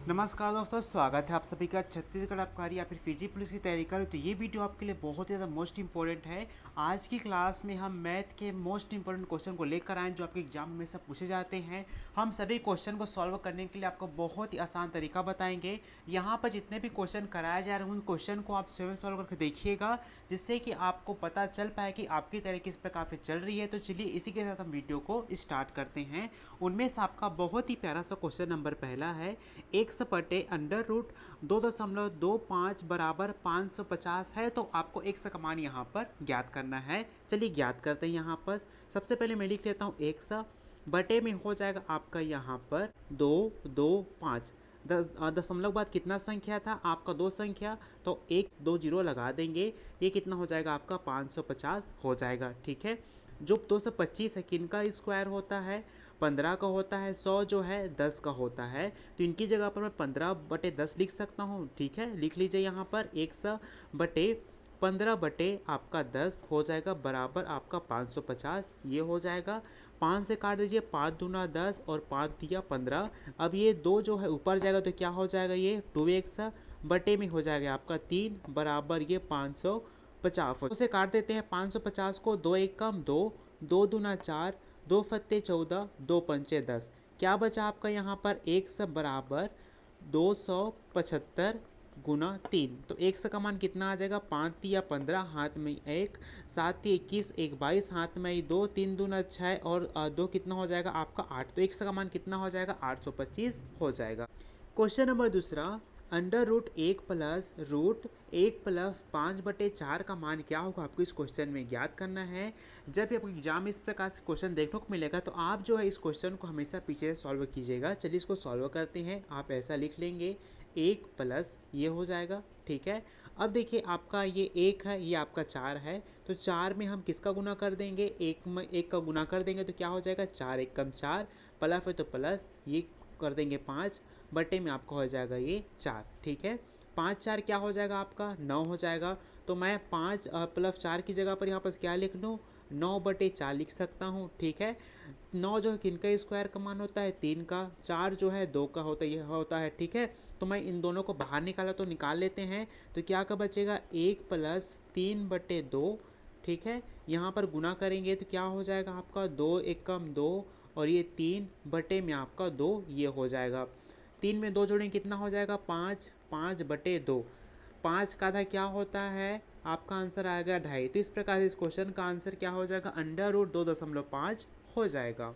नमस्कार दोस्तों, स्वागत है आप सभी का छत्तीसगढ़ आबकारी या फिर फीजी पुलिस की तैयारी करें तो ये वीडियो आपके लिए बहुत ही ज़्यादा मोस्ट इंपॉर्टेंट है। आज की क्लास में हम मैथ के मोस्ट इंपॉर्टेंट क्वेश्चन को लेकर आए जो आपके एग्जाम में से पूछे जाते हैं। हम सभी क्वेश्चन को सॉल्व करने के लिए आपको बहुत ही आसान तरीका बताएंगे। यहाँ पर जितने भी क्वेश्चन कराए जा रहे हैं उन क्वेश्चन को आप स्वयं सॉल्व करके देखिएगा, जिससे कि आपको पता चल पाए कि आपकी तैयारी किस प्रकार से चल रही है। तो चलिए इसी के साथ हम वीडियो को स्टार्ट करते हैं। उनमें से आपका बहुत ही प्यारा सा क्वेश्चन नंबर पहला है, एक्स बटे अंडर रूट 2.25 बराबर 550 है। तो आपको एक्स का मान यहाँ पर ज्ञात करना है। चलिए ज्ञात करते हैं। यहाँ पर सबसे पहले मैं लिख लेता हूँ एक्स बटे में हो जाएगा आपका यहाँ पर 225। दशमलव बाद कितना संख्या था आपका? दो संख्या, तो एक दो जीरो लगा देंगे। ये कितना हो जाएगा आपका? 550 हो जाएगा। ठीक है। जो 225 है किनका स्क्वायर होता है? 15 का होता है। 100 जो है 10 का होता है। तो इनकी जगह पर मैं 15/10 लिख सकता हूँ। ठीक है, लिख लीजिए यहाँ पर 1/15 आपका 10 हो जाएगा बराबर आपका 550 ये हो जाएगा। 5 से काट दीजिए, 5 दूना 10 और 5 दिया 15। अब ये दो जो है ऊपर जाएगा तो क्या हो जाएगा? ये 2x बटे में हो जाएगा आपका 3 बराबर ये 550 उसे काट देते हैं। 550 को 2 एक कम 2, 2 दूना 4, 2 फत्ते 14, 2 पंचे 10। क्या बचा आपका यहाँ पर? एक सब बराबर 275 गुना 3। तो एक का मान कितना आ जाएगा? 5 तिया 15, हाथ में 1, 7 तिया 21, 1 22, हाथ में 2, 3 दूना 6 और 2 कितना हो जाएगा आपका? 8। तो एक का मान कितना हो जाएगा? 825 हो जाएगा। क्वेश्चन नंबर दूसरा, under root 1 plus root 1 plus 5/4 का मान क्या होगा? आपको इस क्वेश्चन में ज्ञात करना है। जब भी आपको एग्जाम में इस प्रकार से क्वेश्चन देखने को मिलेगा तो आप जो है इस क्वेश्चन को हमेशा पीछे से सॉल्व कीजिएगा। चलिए इसको सॉल्व करते हैं। आप ऐसा लिख लेंगे 1 प्लस ये हो जाएगा। ठीक है। अब देखिए आपका ये 1 है, ये आपका 4 है। तो 4 में हम किसका गुना कर देंगे? 1 में 1 का गुना कर देंगे तो क्या हो जाएगा? 4 एक कम 4, प्लस है तो प्लस ये कर देंगे 5 बटे में आपका हो जाएगा ये 4। ठीक है। 5 4 क्या हो जाएगा आपका? 9 हो जाएगा। तो मैं 5 प्लस 4 की जगह पर यहाँ पर क्या लिख लूँ? 9/4 लिख सकता हूँ। ठीक है। 9 जो है किनका स्क्वायर का मान होता है? 3 का। 4 जो है 2 का होता है, यह होता है। ठीक है। तो मैं इन दोनों को बाहर निकाला तो निकाल लेते हैं। तो क्या का बचेगा? 1 प्लस 3/2। ठीक है। यहाँ पर गुना करेंगे तो क्या हो जाएगा आपका? 2 एक कम 2 और ये 3 बटे में आपका 2 ये हो जाएगा। 3 में 2 जोड़ें कितना हो जाएगा? 5, 5/2। 5 का आधा क्या होता है? आपका आंसर आएगा 2.5। तो इस प्रकार से इस क्वेश्चन का आंसर क्या हो जाएगा? अंडर रूट 2.5 हो जाएगा।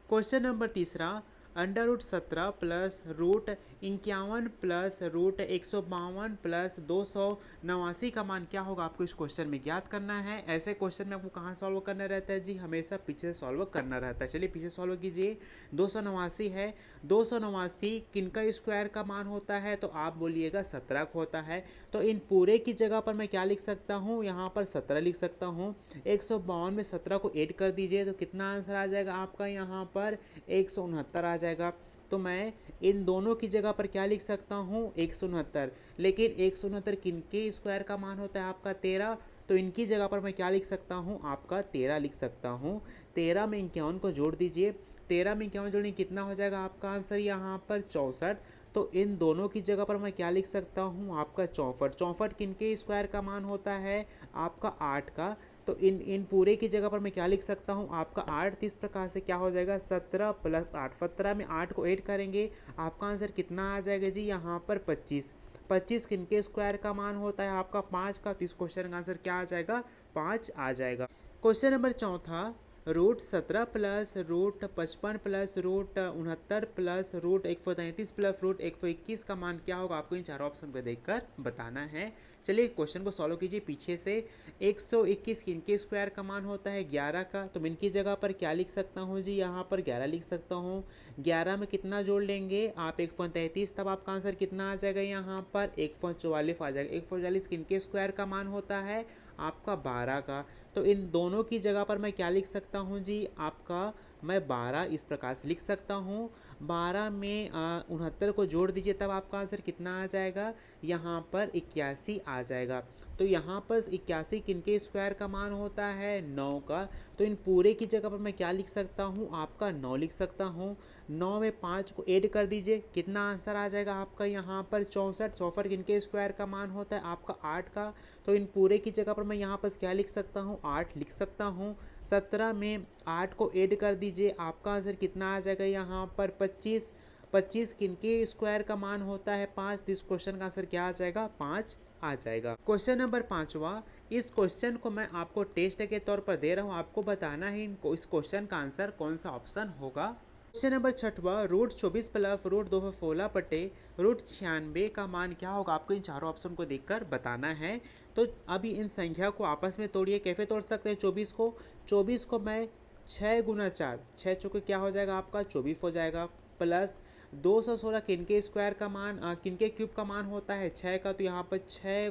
क्वेश्चन नंबर तीसरा, under root 17 plus root 51 plus root 152 plus 289 का मान क्या होगा? आपको इस क्वेश्चन में ज्ञात करना है। ऐसे क्वेश्चन में आपको कहाँ सॉल्व करना रहता है जी? हमेशा पीछे से सॉल्व करना रहता है। चलिए पीछे सॉल्व कीजिए। 289 है। 289 किनका स्क्वायर का मान होता है? तो आप बोलिएगा 17 का होता है। तो इन पूरे की जगह पर मैं क्या लिख सकता हूँ? यहाँ पर 17 लिख सकता हूँ। 152 में 17 को ऐड कर दीजिए तो कितना आंसर आ जाएगा आपका? यहाँ पर 169 आ जाएगा। तो मैं इन दोनों की जगह पर क्या लिख सकता हूँ? 169। लेकिन 169 किनके स्क्वायर का मान होता है आपका? 13। तो इनकी जगह पर मैं क्या लिख सकता हूँ? आपका 13 लिख सकता हूँ। 13 में 51 को जोड़ दीजिए। 13 में 51 जोड़ें कितना हो जाएगा आपका आंसर? यहाँ पर 64। तो इन दोनों की जगह पर मैं क्या लिख सकता हूँ? आपका 64। 64 किनके स्क्वायर का मान होता है? आपका 8 का। तो इन पूरे की जगह पर मैं क्या लिख सकता हूँ? आपका 8। तो इस प्रकार से क्या हो जाएगा? 17 प्लस 8। 17 में 8 को ऐड करेंगे, आपका आंसर कितना आ जाएगा जी? यहाँ पर 25। 25 किनके स्क्वायर का मान होता है? आपका 5 का। तो इस क्वेश्चन का आंसर क्या आ जाएगा? 5 आ जाएगा। क्वेश्चन नंबर चौथा, root 17 plus root 55 plus root 69 plus root 133 plus root 121 का मान क्या होगा? आपको इन चारों ऑप्शन को देखकर बताना है। चलिए क्वेश्चन को सॉल्व कीजिए पीछे से। 121 किनके स्क्वायर का मान होता है? 11 का। तो मैं इनकी जगह पर क्या लिख सकता हूँ जी? यहाँ पर 11 लिख सकता हूँ। 11 में कितना जोड़ लेंगे आप? 133। तब आपका आंसर कितना आ जाएगा? यहाँ पर 144 आ जाएगा। 144 किनके स्क्वायर का मान होता है? आपका 12 का। तो इन दोनों की जगह पर मैं क्या लिख सकता हूँ जी? आपका मैं 12 इस प्रकार से लिख सकता हूँ। 12 में 69 को जोड़ दीजिए तब आपका आंसर कितना आ जाएगा? यहाँ पर 81 आ जाएगा। तो यहाँ पर 81 किनके स्क्वायर का मान होता है? 9 का। तो इन पूरे की जगह पर मैं क्या लिख सकता हूँ? आपका 9 लिख सकता हूँ। 9 में 5 को ऐड कर दीजिए, कितना आंसर आ जाएगा आपका यहाँ पर 64। 64 किनके स्क्वायर का मान होता है आपका 8 का। तो इन पूरे की जगह पर मैं यहाँ पर क्या लिख सकता हूँ, 8 लिख सकता हूँ। 17 में 8 को ऐड कर दीजिए, आपका आंसर कितना आ जाएगा यहाँ पर 25। 25 किनके स्क्वायर का मान होता है 5। तो इस क्वेश्चन का आंसर क्या आ जाएगा, 5 आ जाएगा। क्वेश्चन नंबर 5वां, इस क्वेश्चन को मैं आपको टेस्ट के तौर पर दे रहा हूँ, आपको बताना है इनको इस क्वेश्चन का आंसर कौन सा ऑप्शन होगा। क्वेश्चन नंबर 6वां, रूट 24 प्लस रूट 216 बटे रूट 96 का मान क्या होगा, आपको इन चारों ऑप्शन को देखकर बताना है। तो अभी इन संख्या को आपस में तोड़िए, कैसे तोड़ सकते हैं 24 को मैं 6 गुना 4, 6 चौके क्या हो जाएगा आपका 24 हो जाएगा, प्लस 216 किनके स्क्वायर का मान किनके क्यूब का मान होता है 6 का। तो यहाँ पर 6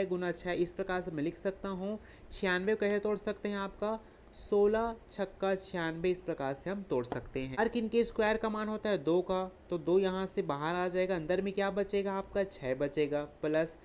गुना 6 इस प्रकार से मैं लिख सकता हूँ। 96 कैसे तोड़ सकते हैं आपका 16 छक्का 96 इस प्रकार से हम तोड़ सकते हैं। हर किनके स्क्वायर का मान होता है 2 का, तो 2 यहाँ से बाहर आ जाएगा, अंदर में क्या बचेगा आपका 6 बचेगा, प्लस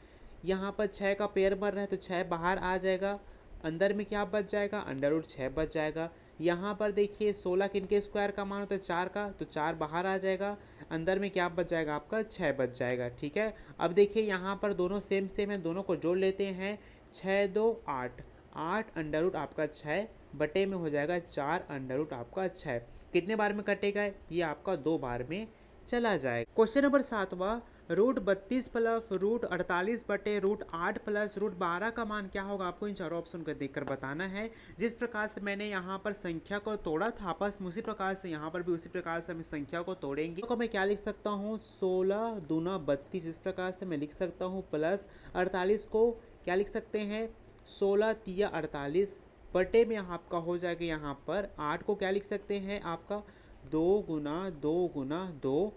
यहाँ पर 6 का पेयर बन रहा है तो 6 बाहर आ जाएगा, अंदर में क्या बच जाएगा अंडर रूट 6 बच जाएगा। यहाँ पर देखिए 16 किनके स्क्वायर का मान होता है 4 का, तो 4 बाहर आ जाएगा, अंदर में क्या बच जाएगा आपका 6 बच जाएगा। ठीक है, अब देखिए यहाँ पर दोनों सेम है, दोनों को जोड़ लेते हैं। 6 2 8, 8 अंडर रूट आपका 6 बटे में हो जाएगा 4 अंडर रूट आपका 6। कितने बार में कटेगा, ये आपका 2 बार में चला जाएगा। क्वेश्चन नंबर 7वां, रूट 32 प्लस रूट 48 बटे रूट 8 प्लस रूट 12 का मान क्या होगा, आपको इन चारों ऑप्शन को देखकर बताना है। जिस प्रकार से मैंने यहाँ पर संख्या को तोड़ा था आपस में, उसी प्रकार से यहाँ पर भी उसी प्रकार से हम संख्या को तोड़ेंगे। तो मैं क्या लिख सकता हूँ 16 दूना 32 इस प्रकार से मैं लिख सकता हूँ, प्लस 48 को क्या लिख सकते हैं 16 तिया 48 बटे में आपका हो जाएगा यहाँ पर 8 को क्या लिख सकते हैं आपका 2 गुना 2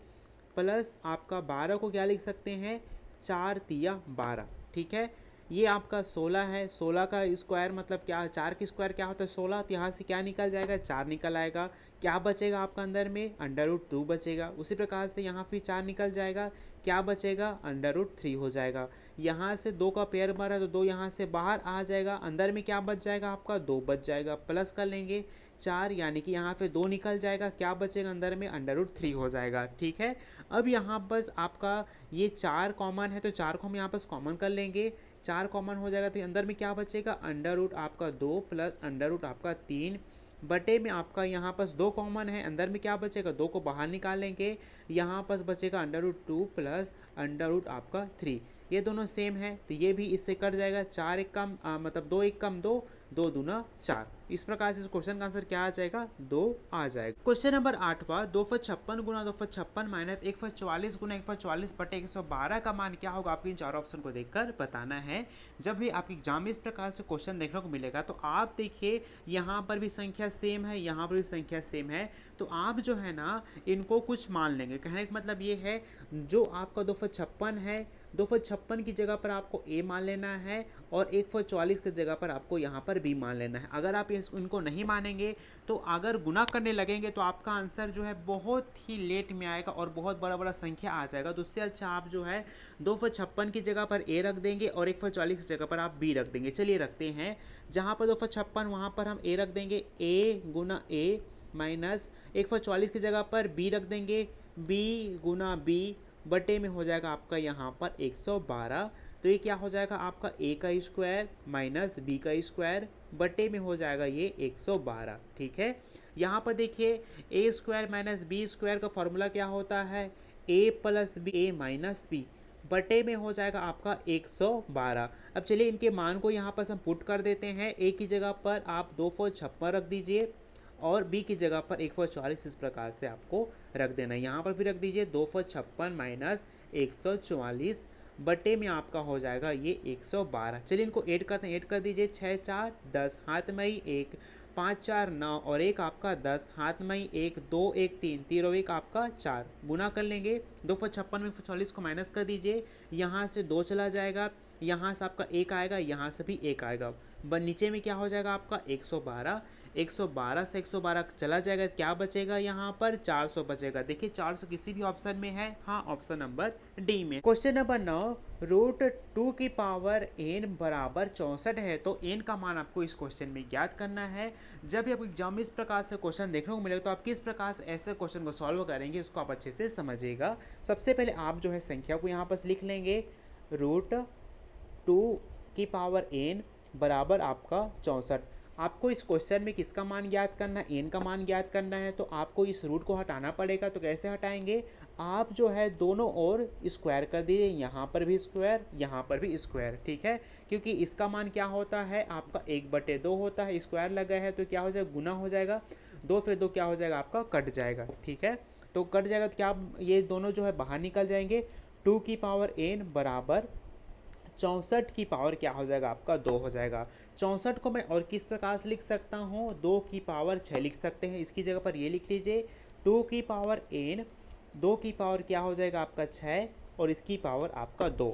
प्लस आपका 12 को क्या लिख सकते हैं 4 तिया 12। ठीक है, ये आपका 16 है, 16 का स्क्वायर मतलब क्या 4 की स्क्वायर क्या होता है 16, तो यहाँ से क्या निकल जाएगा 4 निकल आएगा, क्या बचेगा आपका अंदर में अंडर रूट 2 बचेगा। उसी प्रकार से यहाँ फिर 4 निकल जाएगा, क्या बचेगा अंडर रूट 3 हो जाएगा। यहाँ से 2 का पेयर बन रहा है तो 2 यहाँ से बाहर आ जाएगा, अंदर में क्या बच जाएगा आपका 2 बच जाएगा, प्लस कर लेंगे 4 यानी कि यहाँ पे 2 निकल जाएगा, क्या बचेगा अंदर में अंडर रूट 3 हो जाएगा। ठीक है, अब यहाँ बस आपका ये 4 कॉमन है तो 4 को हम यहाँ पर कॉमन कर लेंगे, 4 कॉमन हो जाएगा तो अंदर में क्या बचेगा अंडर रूट आपका 2 प्लस अंडर रूट आपका 3 बटे में आपका यहाँ पास 2 कॉमन है, अंदर में क्या बचेगा 2 को बाहर निकालेंगे, यहाँ पास बचेगा under root 2 plus under root आपका 3। ये दोनों सेम है तो ये भी इससे कट जाएगा, 4 एक कम मतलब 2 एक कम 2, 2 दूना 4। इस प्रकार से इस क्वेश्चन का आंसर क्या आ जाएगा 2 आ जाएगा। क्वेश्चन नंबर 8वां, 256 गुना 256 माइनस 144 गुना 144 बटे 112 का मान क्या होगा, आपको इन चारों ऑप्शन को देखकर बताना है। जब भी आपके एग्जाम में इस प्रकार से क्वेश्चन देखने को मिलेगा तो आप देखिए यहाँ पर भी संख्या सेम है, यहाँ पर भी संख्या सेम है, तो आप जो है ना इनको कुछ मान लेंगे। कहने का मतलब ये है जो आपका 256 है 256 की जगह पर आपको ए मान लेना है और 144 की जगह पर आपको यहाँ पर बी मान लेना है। अगर आप इनको नहीं मानेंगे तो अगर गुना करने लगेंगे तो आपका आंसर जो है बहुत ही लेट में आएगा और बहुत बड़ा बड़ा संख्या आ जाएगा। तो उससे अच्छा आप जो है 256 की जगह पर ए रख देंगे और 144 की जगह पर आप बी रख देंगे। चलिए रखते हैं, जहाँ पर 256 वहाँ पर हम ए रख देंगे, ए गुना ए माइनस 144 की जगह पर बी रख देंगे, बी गुना बी बटे में हो जाएगा आपका यहाँ पर 112। तो ये क्या हो जाएगा आपका ए का स्क्वायर माइनस बी का स्क्वायर बटे में हो जाएगा ये 112। ठीक है, यहाँ पर देखिए ए स्क्वायर माइनस बी स्क्वायर का फॉर्मूला क्या होता है ए प्लस बी ए माइनस बी बटे में हो जाएगा आपका 112। अब चलिए इनके मान को यहाँ पर हम पुट कर देते हैं, ए की जगह पर आप 256 रख दीजिए और बी की जगह पर 144 इस प्रकार से आपको रख देना है। यहाँ पर भी रख दीजिए 256 माइनस 144 बटे में आपका हो जाएगा ये 112। चलिए इनको ऐड करते हैं, ऐड कर दीजिए 6 4 10 हाथ में ही 1, 5 4 9 और 1 आपका 10 हाथ में ही 1, 2 1 3 3 और 1 आपका 4। गुना कर लेंगे 256 में 140 को माइनस कर दीजिए, यहाँ से 2 चला जाएगा, यहाँ से आपका एक आएगा, यहाँ से भी एक आएगा। नीचे में क्या हो जाएगा आपका 112, 112 से 112 चला जाएगा, क्या बचेगा यहाँ पर 400 बचेगा। देखिए 400 किसी भी ऑप्शन में है, हाँ ऑप्शन नंबर डी में। क्वेश्चन नंबर 9, रूट 2 की पावर n बराबर 64 है, तो n का मान आपको इस क्वेश्चन में ज्ञात करना है। जब भी आपको एग्जाम में इस प्रकार से क्वेश्चन देखने को मिलेगा तो आप किस प्रकार से ऐसे क्वेश्चन को सॉल्व करेंगे उसको आप अच्छे से समझिएगा। सबसे पहले आप जो है संख्या को यहाँ पर लिख लेंगे, रूट 2 की पावर n बराबर आपका 64। आपको इस क्वेश्चन में किसका मान ज्ञात करना है, n का मान ज्ञात करना है, तो आपको इस रूट को हटाना पड़ेगा। तो कैसे हटाएंगे, आप जो है दोनों ओर स्क्वायर कर दीजिए, यहाँ पर भी स्क्वायर, यहाँ पर भी स्क्वायर, ठीक है। क्योंकि इसका मान क्या होता है आपका 1/2 होता है, स्क्वायर लगा है तो क्या हो जाएगा, गुना हो जाएगा, 2 फिर 2 क्या हो जाएगा आपका कट जाएगा, ठीक है। तो कट जाएगा तो क्या ये दोनों जो है बाहर निकल जाएंगे। 2 की पावर n बराबर 64 की पावर क्या हो जाएगा आपका 2 हो जाएगा। 64 को मैं और किस प्रकार से लिख सकता हूँ, 2 की पावर 6 लिख सकते हैं। इसकी जगह पर ये लिख लीजिए 2 की पावर n, 2 की पावर क्या हो जाएगा आपका 6 और इसकी पावर आपका 2।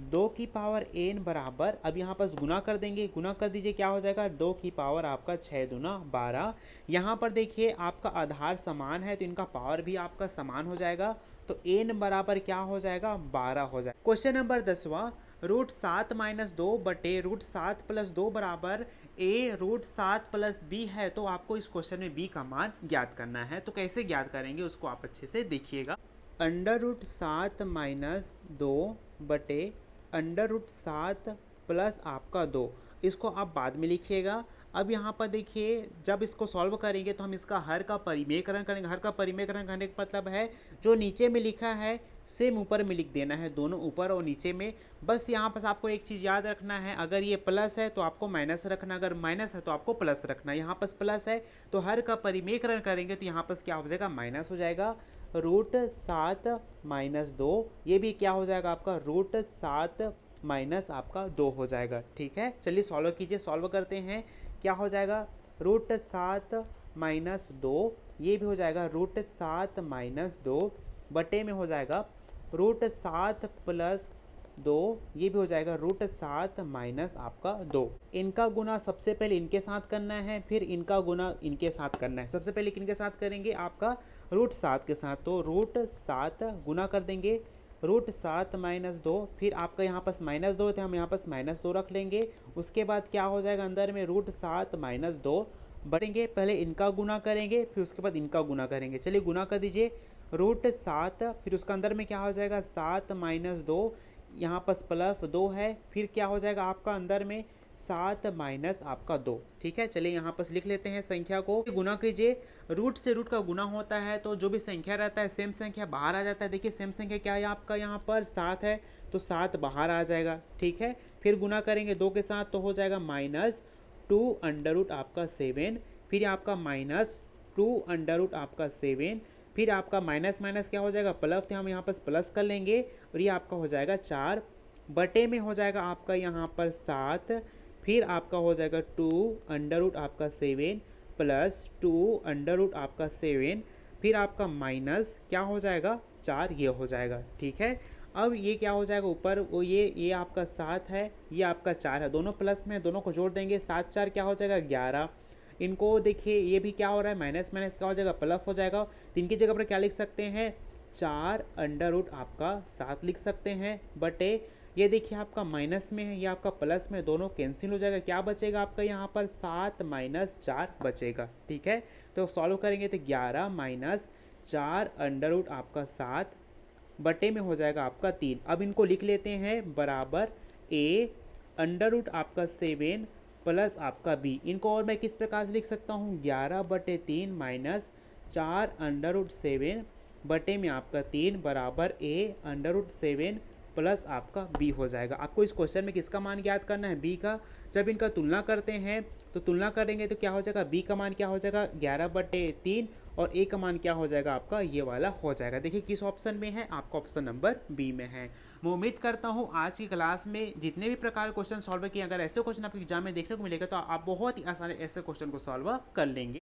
2 की पावर n बराबर, अब यहाँ पर गुना कर देंगे, गुना कर दीजिए, क्या हो जाएगा 2 की पावर आपका 6 दूना 12। यहाँ पर देखिए आपका आधार समान है तो इनका पावर भी आपका समान हो जाएगा, तो n बराबर क्या हो जाएगा 12 हो जाएगा। क्वेश्चन नंबर 10वां, रूट 7 माइनस 2 बटे रूट 7 प्लस 2 बराबर a रूट 7 प्लस b है, तो आपको इस क्वेश्चन में b का मान ज्ञात करना है। तो कैसे ज्ञात करेंगे उसको आप अच्छे से देखिएगा। अंडर रूट 7 माइनस 2 बटे अंडर रूट 7 प्लस आपका 2, इसको आप बाद में लिखिएगा। अब यहाँ पर देखिए जब इसको सॉल्व करेंगे तो हम इसका हर का परिमेयकरण करेंगे। हर का परिमेयकरण करने का मतलब है जो नीचे में लिखा है सेम ऊपर में लिख देना है, दोनों ऊपर और नीचे में। बस यहाँ पर आपको एक चीज़ याद रखना है, अगर ये प्लस है तो आपको माइनस रखना, अगर माइनस है तो आपको प्लस रखना। यहाँ पर प्लस है तो हर का परिमेयकरण करेंगे तो यहाँ पर क्या हो जाएगा माइनस हो जाएगा। रूट 7 माइनस 2, ये भी क्या हो जाएगा आपका रूट 7 माइनस आपका 2 हो जाएगा, ठीक है। चलिए सॉल्व कीजिए, सॉल्व करते हैं। क्या हो जाएगा रूट 7 माइनस 2, ये भी हो जाएगा रूट 7 माइनस 2 बटे में हो जाएगा रूट 7 प्लस 2, ये भी हो जाएगा रूट 7 माइनस आपका 2। इनका गुना सबसे पहले इनके साथ करना है, फिर इनका गुना इनके साथ करना है। सबसे पहले किनके साथ करेंगे आपका रूट 7 के साथ, तो रूट 7 गुना कर देंगे रूट 7 माइनस 2, फिर आपका यहाँ पास माइनस 2 थे, हम यहाँ पास माइनस 2 रख लेंगे। उसके बाद क्या हो जाएगा अंदर में रूट 7 माइनस 2 बढ़ेंगे, पहले इनका गुना करेंगे फिर उसके बाद इनका गुना करेंगे। चलिए गुना कर दीजिए रूट 7, फिर उसका अंदर में क्या हो जाएगा 7 माइनस 2, यहाँ पास प्लस 2 है, फिर क्या हो जाएगा आपका अंदर में 7 माइनस आपका 2, ठीक है। चलिए यहाँ पर लिख लेते हैं संख्या को, गुना कीजिए। रूट से रूट का गुना होता है तो जो भी संख्या रहता है सेम संख्या बाहर आ जाता है। देखिए सेम संख्या क्या है आपका यहाँ पर 7 है तो 7 बाहर आ जाएगा, ठीक है। फिर गुना करेंगे 2 के साथ तो हो जाएगा माइनस 2 अंडर रूट आपका 7, फिर आपका माइनस 2 अंडर रूट आपका 7, फिर आपका माइनस माइनस क्या हो जाएगा प्लस, तो हम यहाँ पर प्लस कर लेंगे और ये आपका हो जाएगा 4 बटे में हो जाएगा आपका यहाँ पर 7, फिर आपका हो जाएगा 2 अंडर रूट आपका 7 प्लस 2 अंडर रूट आपका 7, फिर आपका माइनस क्या हो जाएगा 4, ये हो जाएगा, ठीक है। अब ये क्या हो जाएगा ऊपर वो ये आपका 7 है, ये आपका 4 है, दोनों प्लस में, दोनों को जोड़ देंगे, 7 4 क्या हो जाएगा 11। इनको देखिए ये भी क्या हो रहा है माइनस माइनस क्या हो जाएगा प्लस हो जाएगा, तो इनकी जगह पर क्या लिख सकते हैं 4 अंडर रूट आपका 7 लिख सकते हैं, बटे ये देखिए आपका माइनस में है, ये आपका प्लस में, दोनों कैंसिल हो जाएगा। क्या बचेगा आपका यहाँ पर 7 माइनस 4 बचेगा, ठीक है। तो सॉल्व करेंगे तो 11 माइनस 4 अंडर रूट आपका 7 बटे में हो जाएगा आपका 3। अब इनको लिख लेते हैं बराबर a अंडर रूट आपका 7 प्लस आपका b। इनको और मैं किस प्रकार से लिख सकता हूँ 11/3 माइनस 4 अंडर रूट 7 बटे में आपका 3 बराबर a अंडर रूट 7 प्लस आपका b हो जाएगा। आपको इस क्वेश्चन में किसका मान ज्ञात करना है b का। जब इनका तुलना करते हैं तो तुलना करेंगे तो क्या हो जाएगा b का मान क्या हो जाएगा 11/3 और a का मान क्या हो जाएगा आपका ये वाला हो जाएगा। देखिए किस ऑप्शन में है, आपका ऑप्शन नंबर बी में है। मैं उम्मीद करता हूँ आज की क्लास में जितने भी प्रकार क्वेश्चन सॉल्व किए, अगर ऐसे क्वेश्चन आपके एग्जाम में देखने को मिलेगा तो आप बहुत ही आसानी ऐसे क्वेश्चन को सॉल्व कर लेंगे।